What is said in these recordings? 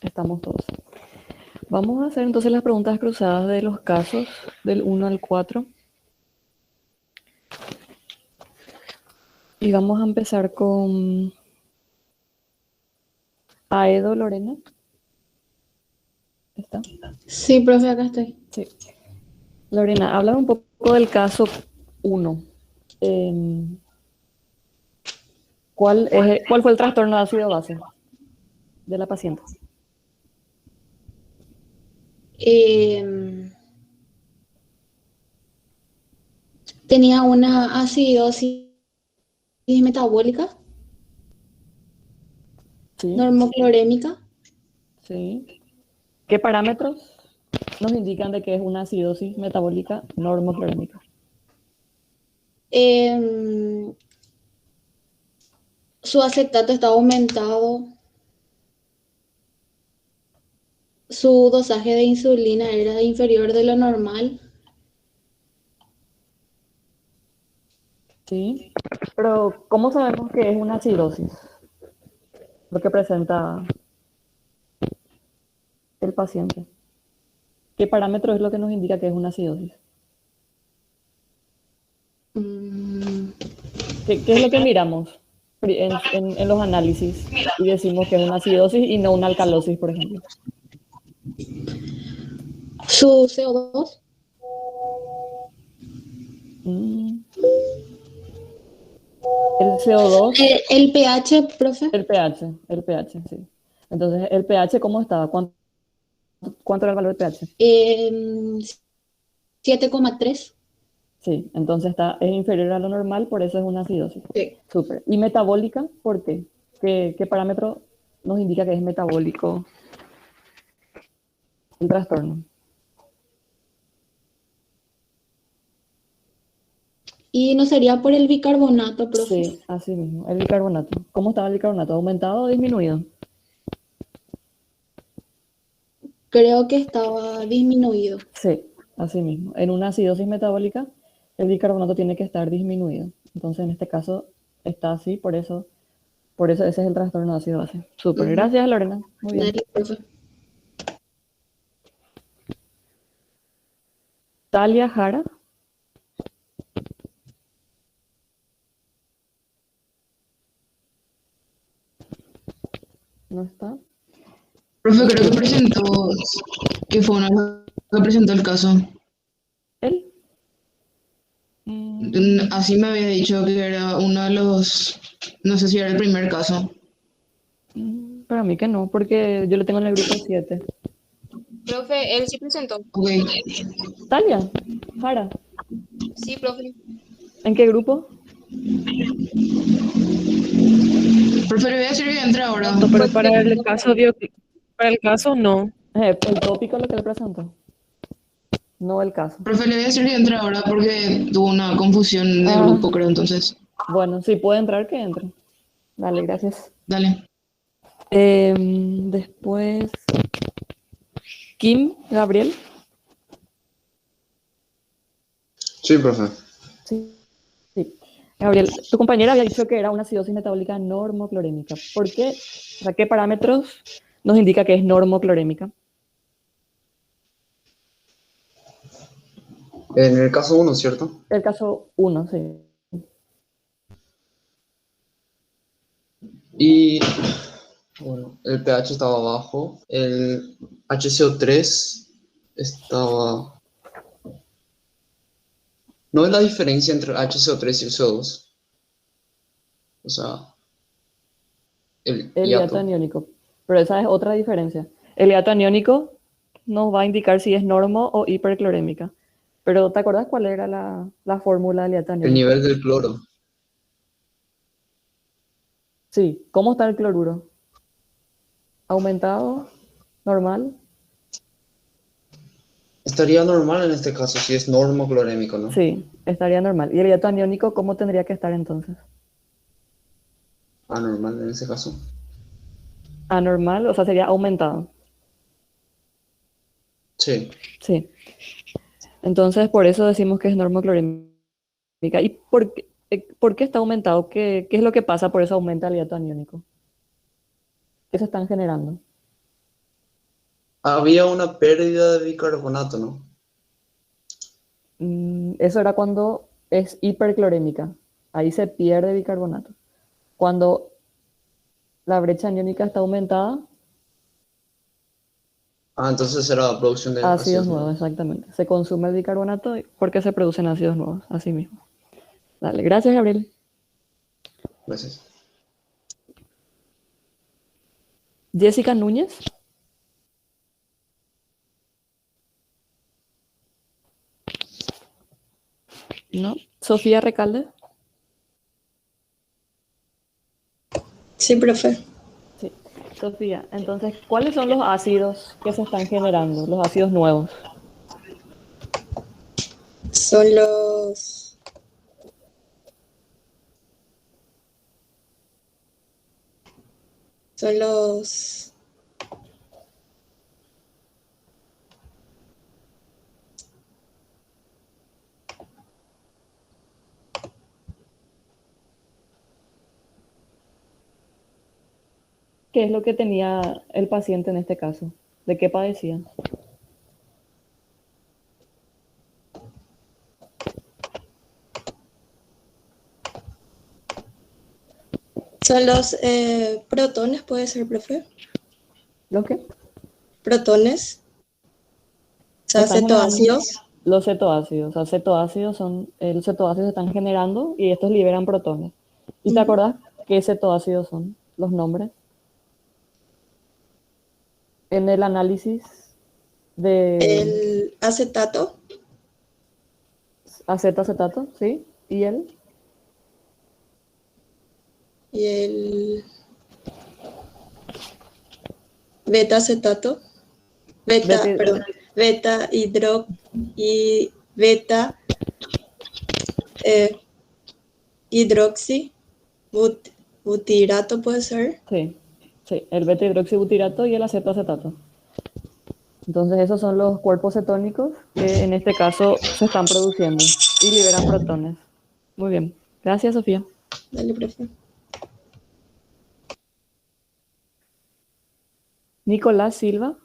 Estamos todos. Vamos a hacer entonces las preguntas cruzadas de los casos del 1 al 4. Y vamos a empezar con Aedo Lorena. ¿Está? Sí, profe, acá estoy. Sí. Lorena, habla un poco del caso 1. ¿Cuál fue el trastorno de ácido base de la paciente? Eh, Tenía una acidosis metabólica Sí, normoclorémica. sí. ¿Qué parámetros nos indican de que es una acidosis metabólica normoclorémica? Eh, Su acetato está aumentado. Su dosaje de insulina era inferior de lo normal. Sí. Pero, ¿cómo sabemos que es una acidosis? Lo que presenta el paciente. ¿Qué parámetro es lo que nos indica que es una acidosis? Mm, ¿Qué es lo que miramos en los análisis y decimos que es una acidosis y no una alcalosis, por ejemplo? Su CO2. Mm, el CO2, El pH, profe. el pH, sí. Entonces, ¿el pH cómo estaba? ¿Cuánto era el valor del pH? Eh, 7,3. Sí, entonces es inferior a lo normal, por eso es una acidosis. Sí. Súper. ¿Y metabólica? ¿Por qué? ¿Qué parámetro nos indica que es metabólico el trastorno? Y no sería por el bicarbonato, profe. Sí, así mismo. El bicarbonato. ¿Cómo estaba el bicarbonato? ¿Aumentado o disminuido? Creo que estaba disminuido. Sí, así mismo. En una acidosis metabólica, el bicarbonato tiene que estar disminuido. Entonces, en este caso, está así, por eso ese es el trastorno de ácido base. Súper. Ujú. Gracias, Lorena. Muy bien. Dale, profe. Talia Jara. ¿No está? Profe, creo que presentó, que fue una que presentó el caso. ¿Él? Así me había dicho que era uno de los, no sé si era el primer caso. Para mí que no, porque yo lo tengo en el grupo 7. Profe, él sí presentó. Ok, Talia Jara. Sí, profe. ¿En qué grupo? profe, le voy a decir que entre ahora. No, Pero pues para el caso para el caso no. El tópico lo que le presentó, no el caso. Profe, le voy a decir que entre ahora porque tuvo una confusión de Ah, grupo, creo, entonces. bueno, si puede entrar, que entre. Dale, gracias. Dale. Después, Kim Gabriel. Sí, profe. Sí, sí. Gabriel, tu compañera había dicho que era una acidosis metabólica normoclorémica. ¿Por qué? O sea, ¿qué parámetros nos indica que es normoclorémica? En el caso uno, ¿cierto? El caso 1, sí. Y bueno, el pH estaba bajo, el HCO3 estaba... No es la diferencia entre el HCO3 y el CO2, o sea, el El hiato hiato. aniónico. Pero esa es otra diferencia. El hiato aniónico nos va a indicar si es normo o hiperclorémica. Pero ¿te acuerdas cuál era la fórmula del hiato El aniónico? nivel del cloro Sí. ¿Cómo está el cloruro? ¿Aumentado? ¿Normal? estaría normal en este caso, si es normoclorémico, ¿no? Sí, estaría normal. ¿Y el hiato aniónico cómo tendría que estar entonces? Anormal en ese caso. Anormal, o sea, sería aumentado. Sí. Sí. Entonces, por eso decimos que es normoclorémica. ¿Y por qué está aumentado? ¿Qué es lo que pasa? Por eso aumenta el hiato aniónico. ¿Qué se están generando? Había una pérdida de bicarbonato, ¿no? Eso era cuando es hiperclorémica. Ahí se pierde bicarbonato. Cuando la brecha aniónica está aumentada, Ah, entonces era producción de ácidos ácidos nuevos, nuevos. exactamente. Se consume el bicarbonato porque se producen ácidos nuevos, así mismo. Dale, gracias, Gabriel. Gracias. Jessica Núñez. ¿No? Sofía Recalde. Sí, profe. Sí. Sofía, entonces, ¿cuáles son los ácidos que se están generando? Los ácidos nuevos. Son los... Son los... ¿Qué es lo que tenía el paciente en este caso? ¿De qué padecía? Son los protones, puede ser, profe. ¿Los qué? Protones, o sea, Están generando cetoácidos. los cetoácidos. O sea, el cetoácidos se están generando y estos liberan protones. ¿Y te acordás qué cetoácidos son los nombres? En el análisis de El acetato acetato, ¿sí? ¿Y el? y el beta-acetato. Beti- Perdón, beta hidro y beta eh, hidroxi butirato puede ser. Sí, sí, el beta-hidroxibutirato y el acetato. Entonces esos son los cuerpos cetónicos que en este caso se están produciendo y liberan protones. Muy bien. Gracias, Sofía. Dale, profe. Nicolás Silva.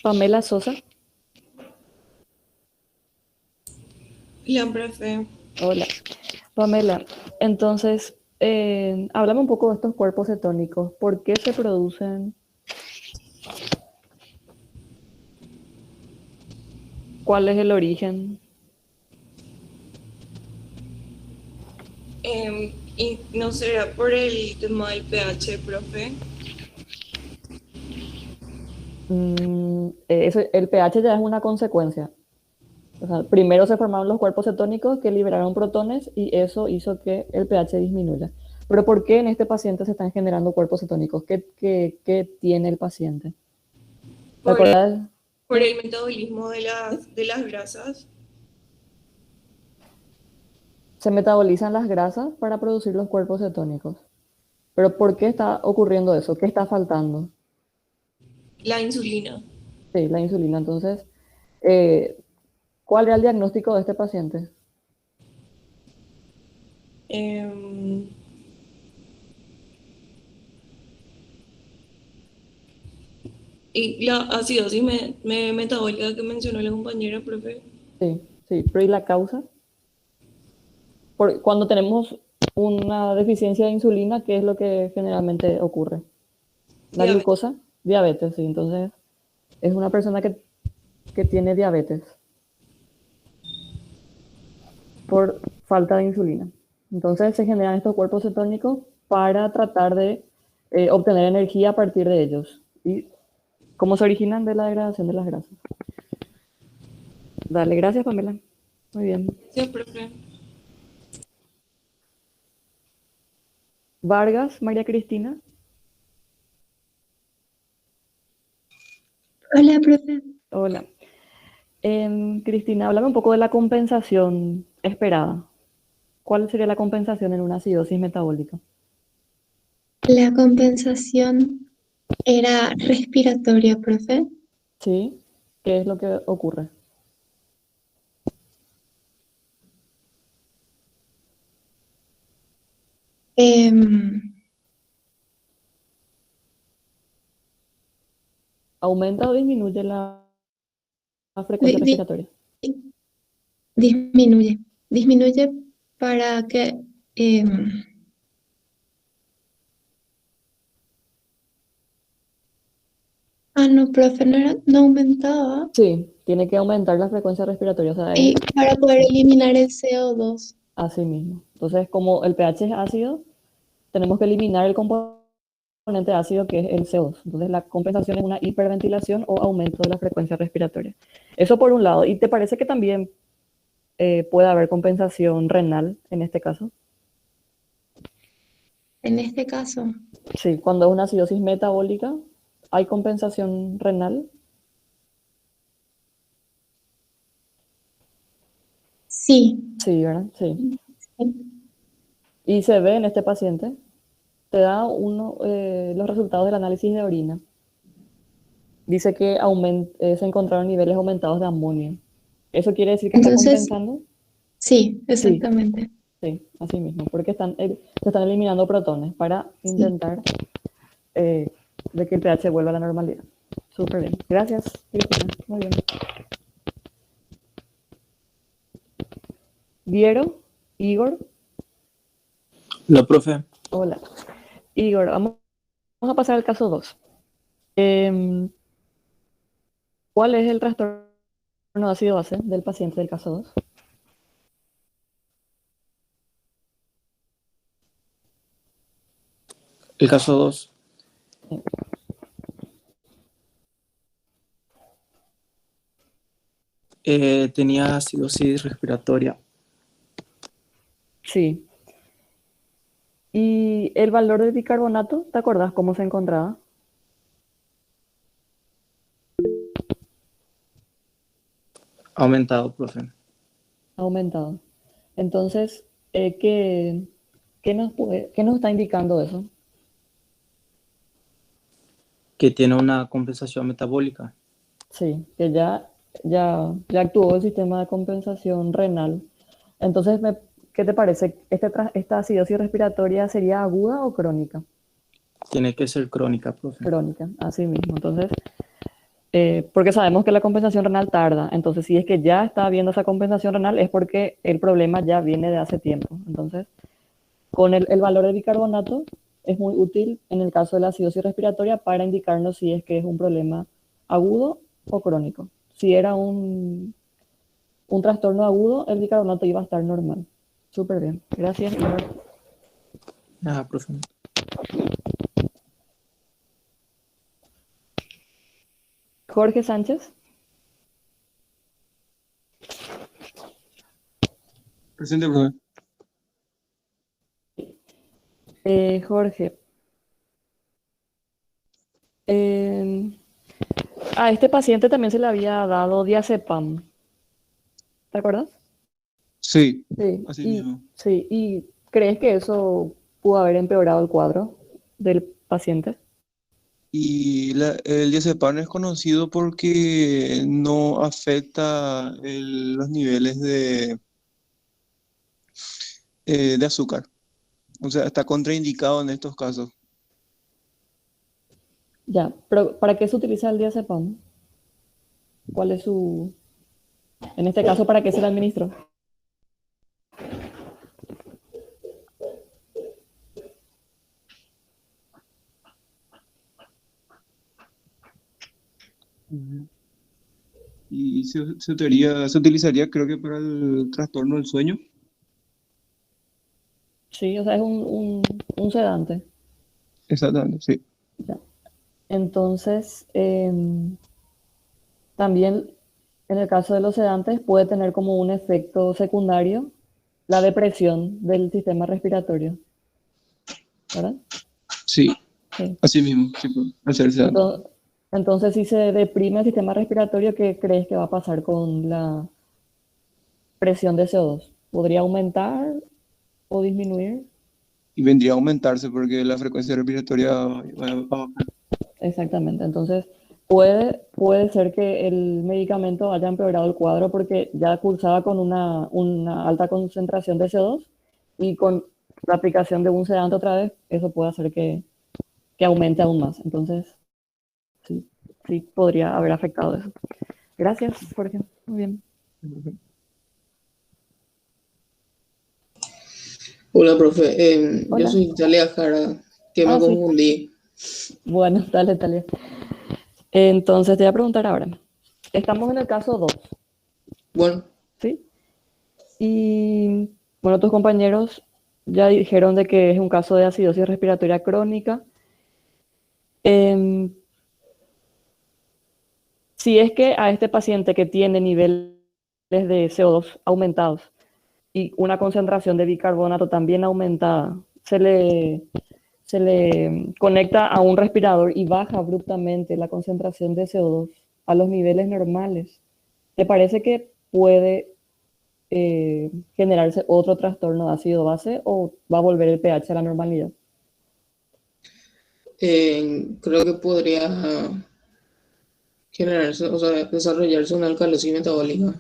Pamela Sosa. La profe. Hola. Pamela, entonces, háblame un poco de estos cuerpos cetónicos. ¿Por qué se producen? ¿Cuál es el origen? Y no será por el tema del pH, profe. El pH ya es una consecuencia. O sea, primero se formaron los cuerpos cetónicos que liberaron protones y eso hizo que el pH disminuya. Pero ¿por qué en este paciente se están generando cuerpos cetónicos? ¿Qué tiene el paciente? ¿Te Por, acuerdas? por el metabolismo de las grasas. Se metabolizan las grasas para producir los cuerpos cetónicos. Pero ¿por qué está ocurriendo eso? ¿Qué está faltando? La insulina. Sí, la insulina. Entonces, eh, ¿cuál era el diagnóstico de este paciente? Em, y la acidosis metabólica que mencionó la compañera, profe. Sí, sí. Pero ¿y la causa? Cuando tenemos una deficiencia de insulina, ¿qué es lo que generalmente ocurre? La Diabetes. glucosa, diabetes, sí. Entonces, es una persona que tiene diabetes por falta de insulina. Entonces, se generan estos cuerpos cetónicos para tratar de obtener energía a partir de ellos. ¿Y cómo se originan? De la degradación de las grasas. Dale, gracias, Pamela. Muy bien. Sí, profe. Vargas, María Cristina. Hola, profe. Hola. Cristina, háblame un poco de la compensación esperada. ¿Cuál sería la compensación en una acidosis metabólica? La compensación era respiratoria, profe. ¿Sí? ¿Qué es lo que ocurre? Em, ¿Aumenta o disminuye la frecuencia di- di- respiratoria? disminuye. Disminuye para que... em, no, profe, no aumentaba. Sí, tiene que aumentar la frecuencia respiratoria, o sea, es Y para poder eliminar el CO2. así mismo. Entonces, como el pH es ácido, tenemos que eliminar el componente ácido que es el CO2. Entonces, la compensación es una hiperventilación o aumento de la frecuencia respiratoria. Eso por un lado. ¿Y te parece que también puede haber compensación renal en este caso? En este caso, Sí, cuando es una acidosis metabólica, ¿hay compensación renal? sí. Sí, ¿verdad? Sí. Y se ve en este paciente, te da los resultados del análisis de orina. Dice que se encontraron niveles aumentados de amonio. ¿Eso quiere decir que está Entonces, compensando? sí, Sí, exactamente. sí, así mismo, porque se están eliminando protones para Sí. intentar de que el pH vuelva a la normalidad. Súper bien. Gracias, Cristina. Muy bien. Viero, Igor, La profe, hola. Igor, vamos a pasar al caso 2. ¿Cuál es el trastorno de ácido base del paciente del caso 2? el caso 2 tenía acidosis respiratoria. Sí. ¿Y el valor del bicarbonato? ¿Te acordás cómo se encontraba? Aumentado, profe. Aumentado. Entonces, ¿qué nos está indicando eso? Que tiene una compensación metabólica. Sí, que ya actuó el sistema de compensación renal. Entonces, ¿qué te parece? ¿Esta acidosis respiratoria sería aguda o crónica? Tiene que ser crónica, profe. Crónica, así mismo. Entonces, porque sabemos que la compensación renal tarda. Entonces, si es que ya está habiendo esa compensación renal, es porque el problema ya viene de hace tiempo. Entonces, con el valor de bicarbonato es muy útil en el caso de la acidosis respiratoria para indicarnos si es que es un problema agudo o crónico. Si era un trastorno agudo, el bicarbonato iba a estar normal. Súper bien. Gracias, Igor. Nada, profe. Jorge Sánchez. Presente, profe. Jorge. A este paciente también se le había dado diazepam. ¿Te acuerdas? Sí, Sí. así mismo. Sí. ¿Y crees que eso pudo haber empeorado el cuadro del paciente? Y el diazepam es conocido porque no afecta los niveles de azúcar. O sea, está contraindicado en estos casos. Ya, pero ¿para qué se utiliza el diazepam? ¿Cuál es en este caso, para qué se le administró? Ujú. Y se utilizaría, creo que para el trastorno del sueño. Sí, o sea, es un sedante. Exactamente, sí. Ya. Entonces, también en el caso de los sedantes puede tener como un efecto secundario la depresión del sistema respiratorio, ¿verdad? Sí, Sí. así mismo, sí, profe, al ser sedante. Entonces, si se deprime el sistema respiratorio, ¿qué crees que va a pasar con la presión de CO2? ¿Podría aumentar o disminuir? Y vendría a aumentarse porque la frecuencia respiratoria va a bajar. Exactamente. Entonces, puede ser que el medicamento haya empeorado el cuadro porque ya cursaba con una alta concentración de CO2 y con la aplicación de un sedante otra vez, eso puede hacer que aumente aún más. Entonces, sí, sí podría haber afectado eso. Gracias, Jorge. Muy bien. Hola, profe. Yo Hola. soy Talia Jara, que me Ah, sí. confundí. Bueno, dale, Talia. Entonces, te voy a preguntar ahora. Estamos en el caso 2, Bueno, ¿sí? Y, bueno, tus compañeros ya dijeron de que es un caso de acidosis respiratoria crónica. Si es que a este paciente que tiene niveles de CO2 aumentados y una concentración de bicarbonato también aumentada, se le conecta a un respirador y baja abruptamente la concentración de CO2 a los niveles normales, ¿te parece que puede generarse otro trastorno de ácido base o va a volver el pH a la normalidad? creo que podría generarse, o sea, desarrollarse una alcalosis metabólica,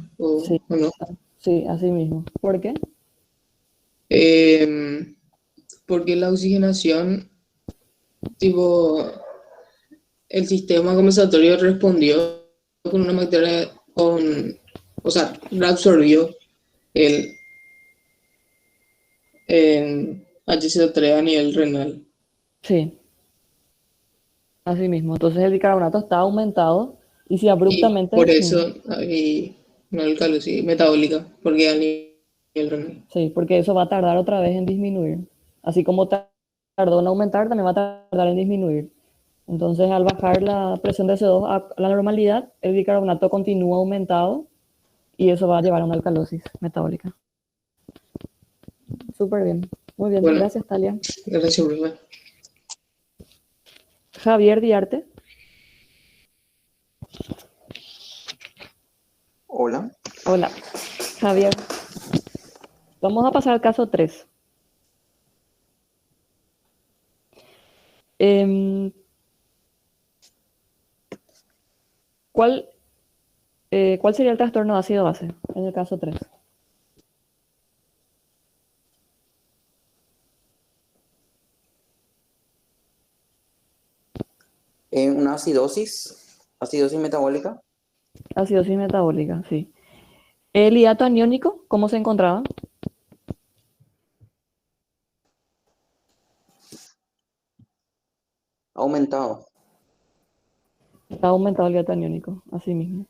Sí, o no. sí, así mismo. ¿Por qué? Porque la oxigenación, tipo, el sistema compensatorio respondió con una bacteria, o sea, reabsorbió el HCO3 a nivel renal. Sí, así mismo. Entonces el bicarbonato está aumentado y si Y abruptamente... por eso hay una alcalosis metabólica, porque a nivel renal. Sí, porque eso va a tardar otra vez en disminuir. Así como tardó en aumentar, también va a tardar en disminuir. Entonces, al bajar la presión de CO2 a la normalidad, el bicarbonato continúa aumentado y eso va a llevar a una alcalosis metabólica. Súper bien. Muy bien. Bueno, Gracias, Talia. gracias, profe. Javier Diarte. Hola. Hola, Javier. Vamos a pasar al caso 3. ¿Cuál sería el trastorno de ácido base en el caso 3? Una acidosis metabólica. Acidosis metabólica, sí. ¿El hiato aniónico, cómo se encontraba? Aumentado. Está aumentado el hiato aniónico, así mismo.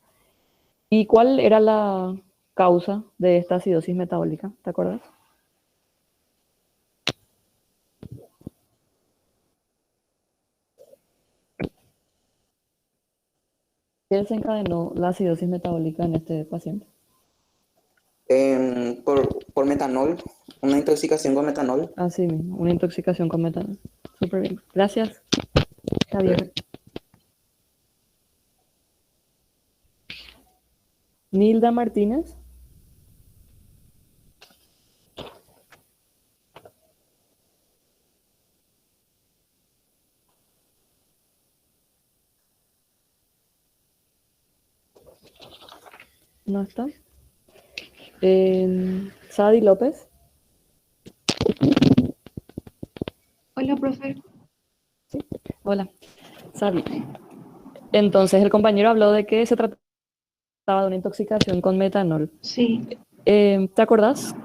¿Y cuál era la causa de esta acidosis metabólica? ¿Te acuerdas? ¿Qué desencadenó la acidosis metabólica en este paciente? Por metanol, una intoxicación con metanol. Así mismo, una intoxicación con metanol. Súper bien. Gracias, Javier. Nilda Martínez. No está. Sadi López. Hola, profe. Sí. Hola, Sadi. Entonces, el compañero habló de que se trataba de una intoxicación con metanol. Sí. ¿Te acordás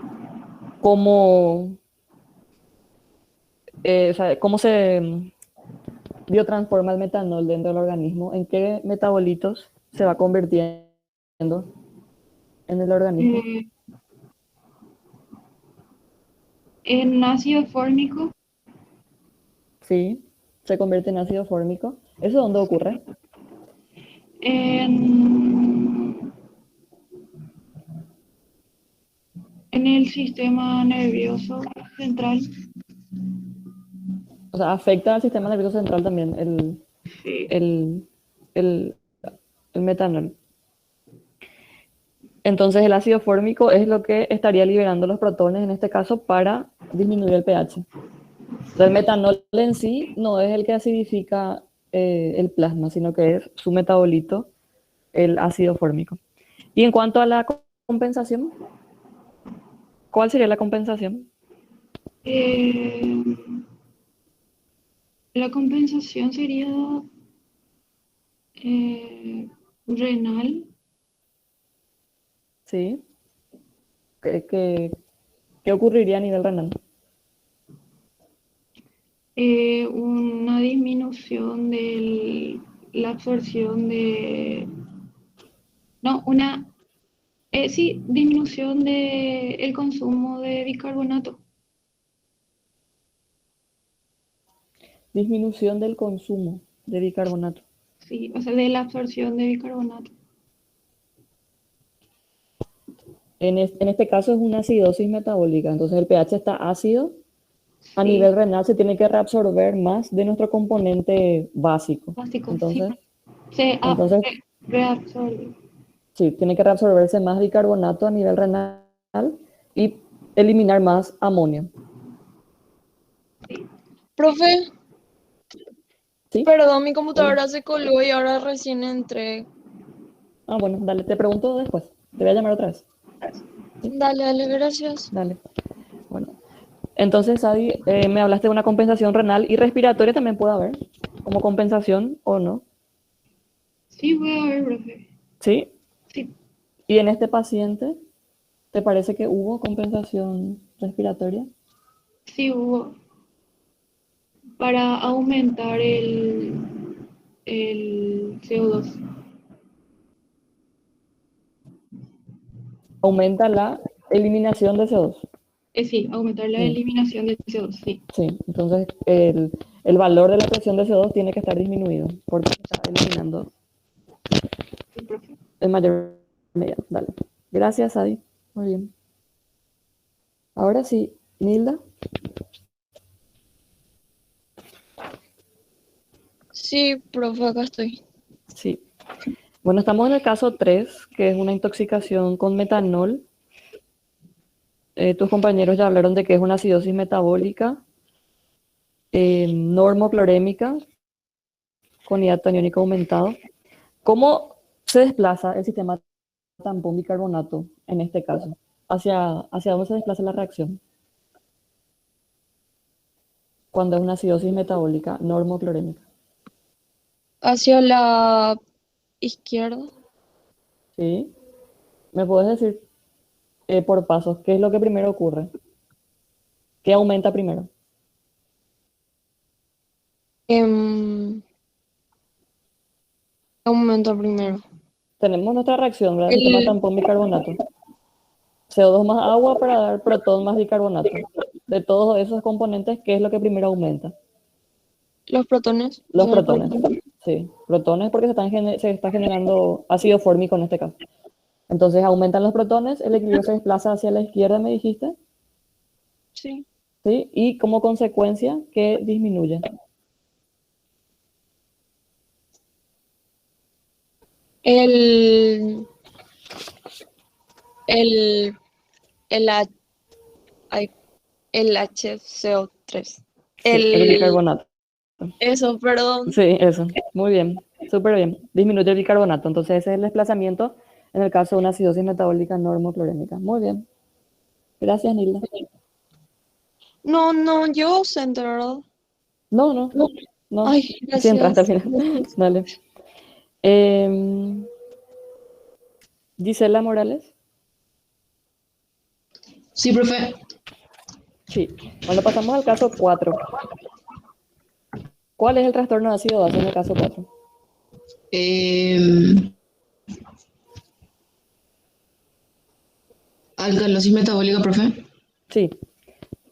cómo, o sea, cómo se biotransforma el metanol dentro del organismo? ¿En qué metabolitos se va convirtiendo en el organismo? En ácido fórmico. Sí, se convierte en ácido fórmico. ¿Eso dónde ocurre? En el sistema nervioso central. O sea, afecta al sistema nervioso central también el metanol. Entonces el ácido fórmico es lo que estaría liberando los protones, en este caso, para disminuir el pH. Entonces el metanol en sí no es el que acidifica el plasma, sino que es su metabolito, el ácido fórmico. Y en cuanto a la compensación, ¿cuál sería la compensación? Eh, la compensación sería renal. ¿Sí? ¿Qué ocurriría a nivel renal? Una disminución de la absorción de... No, sí, disminución de el consumo de bicarbonato. Disminución del consumo de bicarbonato. Sí, o sea, de la absorción de bicarbonato. En este caso es una acidosis metabólica, entonces el pH está ácido. A Sí, nivel renal se tiene que reabsorber más de nuestro componente básico. básico, Entonces, se reabsorbe. sí, tiene que reabsorberse más bicarbonato a nivel renal y eliminar más amonio. Profe, ¿Sí? perdón, mi Hola. computadora se colgó y ahora recién entré. Ah, bueno, dale, te pregunto después. Te voy a llamar otra vez. ¿Sí? Dale, gracias. Dale. Bueno, entonces, Adi, me hablaste de una compensación renal y respiratoria también puede haber, como compensación o no. Sí, voy a ver, profe. ¿Sí? Sí, Y en este paciente, ¿te parece que hubo compensación respiratoria? sí hubo. Para aumentar el CO2. Aumenta la eliminación de CO2. Sí, aumentar la eliminación de CO2, sí. Sí, entonces el valor de la presión de CO2 tiene que estar disminuido porque está eliminando Sí, profe. en mayor medida. Dale. Gracias, Adi. Muy bien. Ahora sí, Nilda. Sí, profe, acá estoy. Sí. Bueno, estamos en el caso 3, que es una intoxicación con metanol. Tus compañeros ya hablaron de que es una acidosis metabólica normoclorémica con hidrato aniónico aumentado. ¿Cómo se desplaza el sistema tampón bicarbonato en este caso? ¿Hacia dónde se desplaza la reacción? Cuando es una acidosis metabólica normoclorémica. Hacia la izquierda. ¿Sí? ¿Me puedes decir por pasos qué es lo que primero ocurre? ¿Qué aumenta primero? Aumento primero. Tenemos nuestra reacción, ¿verdad? El sistema tampón bicarbonato. CO2 más agua para dar protón más bicarbonato. De todos esos componentes, ¿qué es lo que primero aumenta? Los protones. Los protones. Sí, protones porque se está generando ácido fórmico en este caso. Entonces aumentan los protones, el equilibrio se desplaza hacia la izquierda, me dijiste. Sí. ¿Sí? Y como consecuencia, ¿qué disminuye? El HCO3. Sí, el bicarbonato. Eso, perdón. Sí, eso. Muy bien. Súper bien. Disminuye el bicarbonato. Entonces ese es el desplazamiento en el caso de una acidosis metabólica normoclorémica. Muy bien. Gracias, Nilda. No, yo ausente, ¿verdad? No. Ay, Sí, gracias. entraste al final. Dale. Gisela Morales. Sí, profe. Sí. Bueno, pasamos al caso 4. ¿Cuál es el trastorno de ácido base en el caso 4? Alcalosis metabólica, profe. Sí.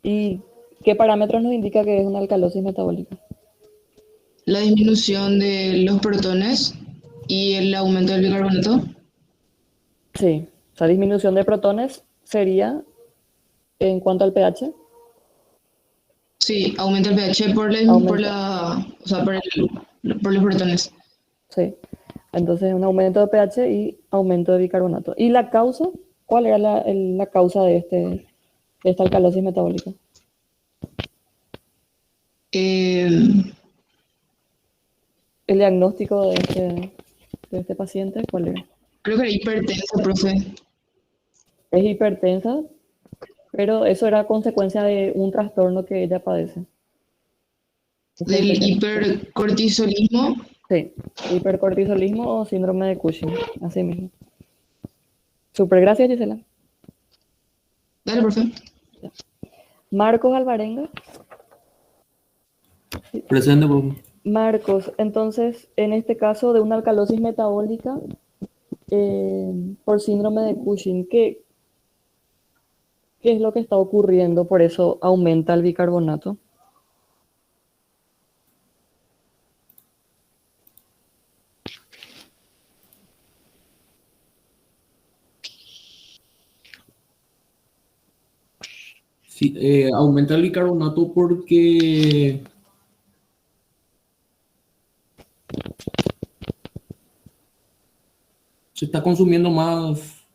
¿Y qué parámetros nos indica que es una alcalosis metabólica? La disminución de los protones y el aumento del bicarbonato. Sí. O sea, disminución de protones sería en cuanto al pH. Sí, aumenta el pH por los protones. Sí. Entonces, un aumento de pH y aumento de bicarbonato. ¿Y la causa? ¿Cuál era la causa de esta alcalosis metabólica? Eh, ¿El diagnóstico de este paciente cuál era? Creo que era hipertensa, profe. ¿Es hipertensa? pero eso era consecuencia de un trastorno que ella padece. Del hipercortisolismo. Sí, hipercortisolismo o síndrome de Cushing, así mismo. Súper, gracias, Gisela. Dale, profe. Marcos Alvarenga. Presente, profe. Marcos, entonces, en este caso de una alcalosis metabólica por síndrome de Cushing, ¿qué es lo que está ocurriendo? Por eso aumenta el bicarbonato. Sí, aumenta el bicarbonato porque se está consumiendo más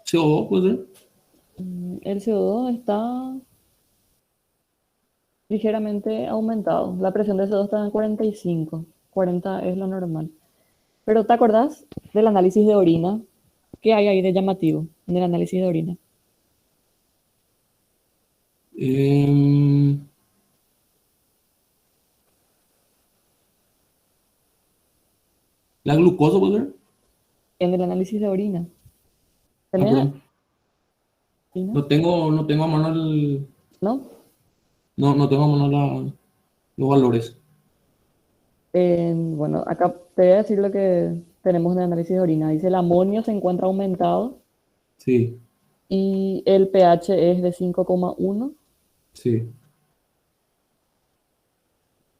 CO2, ¿puede ser? El CO2 está ligeramente aumentado. La presión de CO2 está en 45. 40 es lo normal. Pero ¿te acordás del análisis de orina? ¿Qué hay ahí de llamativo en el análisis de orina? La glucosa, ¿puede ser? En el análisis de orina. Ah, ¿Tenés? perdón. ¿Sí, no? No tengo a mano ¿No? no tengo a mano los valores. Bueno, acá te voy a decir lo que tenemos en el análisis de orina. Dice el amonio se encuentra aumentado Sí, y el pH es de 5,1. sí.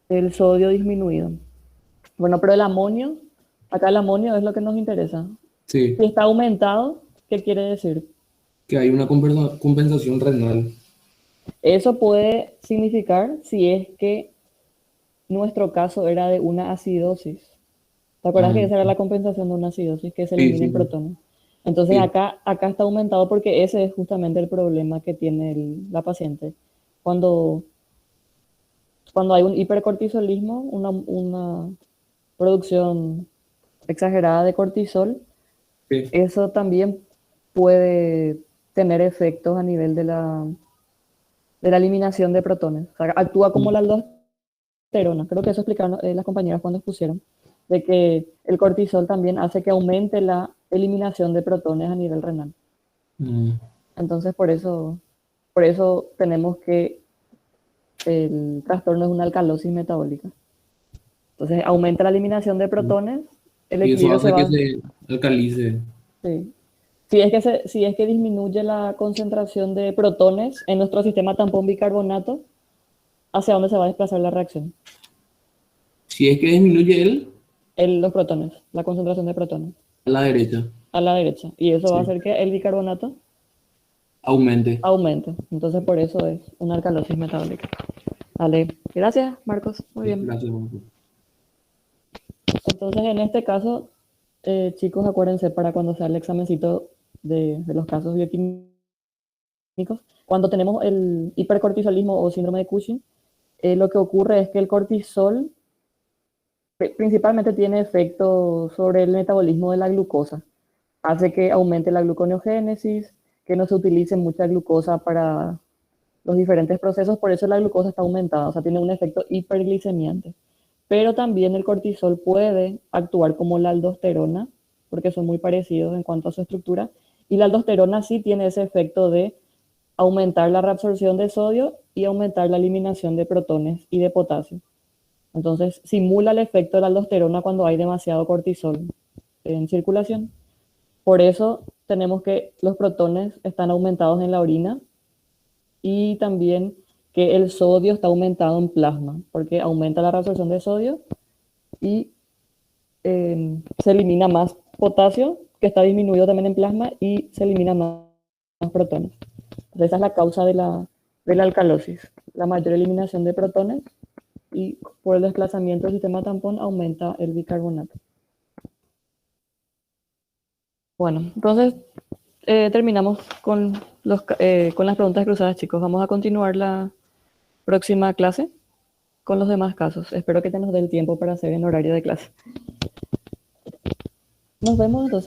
El sodio disminuido. Bueno, pero el amonio, acá el amonio es lo que nos interesa. Sí, Si está aumentado, ¿qué quiere decir? que hay una compensación renal. Eso puede significar si es que nuestro caso era de una acidosis. ¿Te acuerdas que esa era la compensación de una acidosis, que se Sí, eliminen sí. protones? Entonces Sí. acá está aumentado porque ese es justamente el problema que tiene la paciente. Cuando hay un hipercortisolismo, una producción exagerada de cortisol, Sí. eso también puede tener efectos a nivel de la eliminación de protones. O sea, actúa como la aldosterona. Creo que eso explicaron las compañeras cuando expusieron, de que el cortisol también hace que aumente la eliminación de protones a nivel renal. Entonces, por eso tenemos que el trastorno es una alcalosis metabólica. Entonces, aumenta la eliminación de protones, el Y eso equilibrio se hace va. que se alcalice. Sí. Si es que disminuye la concentración de protones en nuestro sistema tampón bicarbonato, ¿hacia dónde se va a desplazar la reacción? Si es que disminuye Los protones, la concentración de protones. a la derecha, A la derecha. Y eso va a Sí. hacer que el bicarbonato aumente. aumente. Entonces, por eso es una alcalosis metabólica. Vale. Gracias, Marcos. Muy bien. Gracias, profe. Entonces, en este caso, chicos, acuérdense para cuando sea el examencito de los casos bioquímicos, cuando tenemos el hipercortisolismo o síndrome de Cushing, lo que ocurre es que el cortisol principalmente tiene efecto sobre el metabolismo de la glucosa. Hace que aumente la gluconeogénesis, que no se utilice mucha glucosa para los diferentes procesos, por eso la glucosa está aumentada, o sea, tiene un efecto hiperglicemiante. Pero también el cortisol puede actuar como la aldosterona, porque son muy parecidos en cuanto a su estructura, y la aldosterona sí tiene ese efecto de aumentar la reabsorción de sodio y aumentar la eliminación de protones y de potasio. Entonces, simula el efecto de la aldosterona cuando hay demasiado cortisol en circulación. Por eso tenemos que los protones están aumentados en la orina y también que el sodio está aumentado en plasma, porque aumenta la reabsorción de sodio y se elimina más potasio, que está disminuido también en plasma, y se elimina más protones. Entonces, esa es la causa de la alcalosis, la mayor eliminación de protones, y por el desplazamiento del sistema tampón aumenta el bicarbonato. Bueno, entonces terminamos con las preguntas cruzadas, chicos. Vamos a continuar la próxima clase con los demás casos. Espero que te nos dé el tiempo para hacer en horario de clase. Nos vemos entonces.